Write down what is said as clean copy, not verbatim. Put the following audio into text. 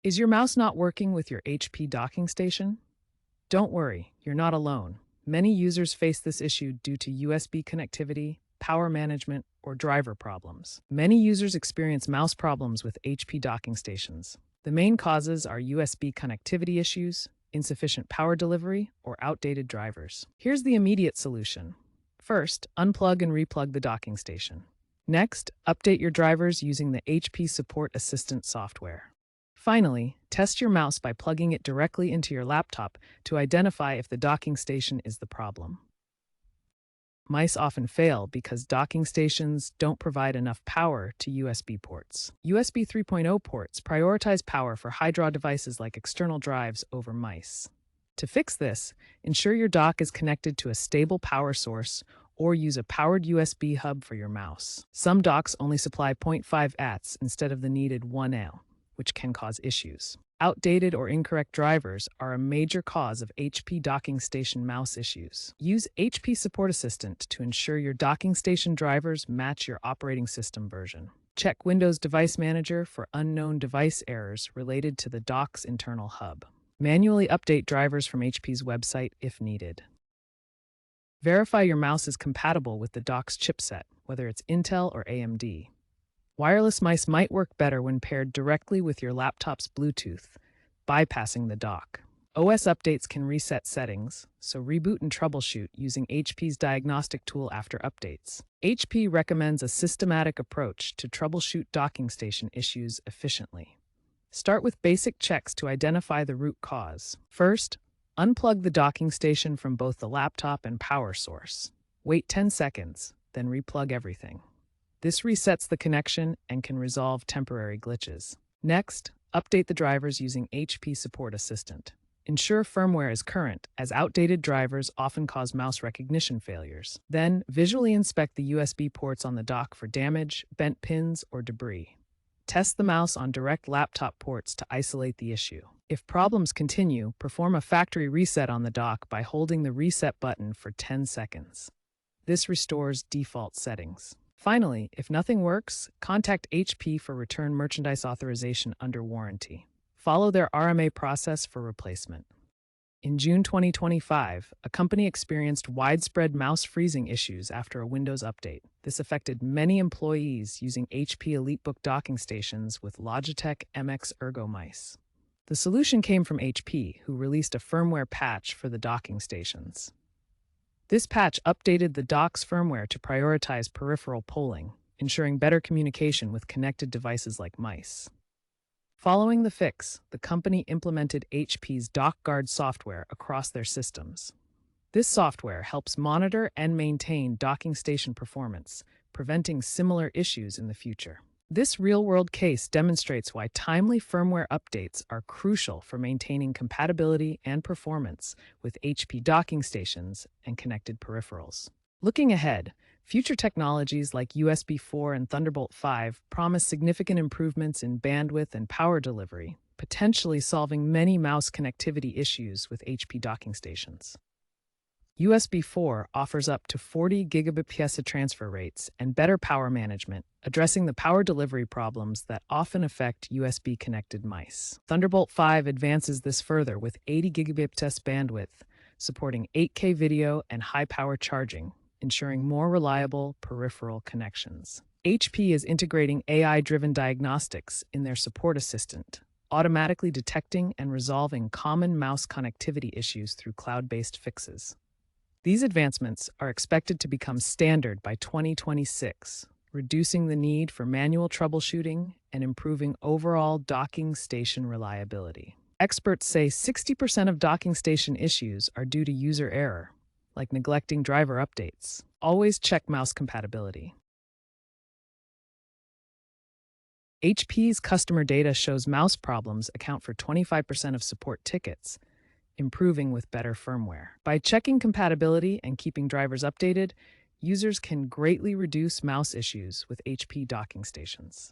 Is your mouse not working with your HP docking station? Don't worry, you're not alone. Many users face this issue due to USB connectivity, power management, or driver problems. Many users experience mouse problems with HP docking stations. The main causes are USB connectivity issues, insufficient power delivery, or outdated drivers. Here's the immediate solution. First, unplug and replug the docking station. Next, update your drivers using the HP Support Assistant software. Finally, test your mouse by plugging it directly into your laptop to identify if the docking station is the problem. Mice often fail because docking stations don't provide enough power to USB ports. USB 3.0 ports prioritize power for high-draw devices like external drives over mice. To fix this, ensure your dock is connected to a stable power source or use a powered USB hub for your mouse. Some docks only supply 0.5 Atts instead of the needed 1 A, which can cause issues. Outdated or incorrect drivers are a major cause of HP docking station mouse issues. Use HP Support Assistant to ensure your docking station drivers match your operating system version. Check Windows Device Manager for unknown device errors related to the dock's internal hub. Manually update drivers from HP's website if needed. Verify your mouse is compatible with the dock's chipset, whether it's Intel or AMD. Wireless mice might work better when paired directly with your laptop's Bluetooth, bypassing the dock. OS updates can reset settings, so reboot and troubleshoot using HP's diagnostic tool after updates. HP recommends a systematic approach to troubleshoot docking station issues efficiently. Start with basic checks to identify the root cause. First, unplug the docking station from both the laptop and power source. Wait 10 seconds, then replug everything. This resets the connection and can resolve temporary glitches. Next, update the drivers using HP Support Assistant. Ensure firmware is current, as outdated drivers often cause mouse recognition failures. Then, visually inspect the USB ports on the dock for damage, bent pins, or debris. Test the mouse on direct laptop ports to isolate the issue. If problems continue, perform a factory reset on the dock by holding the reset button for 10 seconds. This restores default settings. Finally, if nothing works, contact HP for return merchandise authorization under warranty. Follow their RMA process for replacement. In June 2025, a company experienced widespread mouse freezing issues after a Windows update. This affected many employees using HP EliteBook docking stations with Logitech MX Ergo mice. The solution came from HP, who released a firmware patch for the docking stations. This patch updated the dock's firmware to prioritize peripheral polling, ensuring better communication with connected devices like mice. Following the fix, the company implemented HP's DockGuard software across their systems. This software helps monitor and maintain docking station performance, preventing similar issues in the future. This real-world case demonstrates why timely firmware updates are crucial for maintaining compatibility and performance with HP docking stations and connected peripherals. Looking ahead, future technologies like USB 4 and Thunderbolt 5 promise significant improvements in bandwidth and power delivery, potentially solving many mouse connectivity issues with HP docking stations. USB 4 offers up to 40 Gbps transfer rates and better power management, addressing the power delivery problems that often affect USB-connected mice. Thunderbolt 5 advances this further with 80 Gbps bandwidth, supporting 8K video and high-power charging, ensuring more reliable peripheral connections. HP is integrating AI-driven diagnostics in their support assistant, automatically detecting and resolving common mouse connectivity issues through cloud-based fixes. These advancements are expected to become standard by 2026, reducing the need for manual troubleshooting and improving overall docking station reliability. Experts say 60% of docking station issues are due to user error, like neglecting driver updates. Always check mouse compatibility. HP's customer data shows mouse problems account for 25% of support tickets, improving with better firmware. By checking compatibility and keeping drivers updated, users can greatly reduce mouse issues with HP docking stations.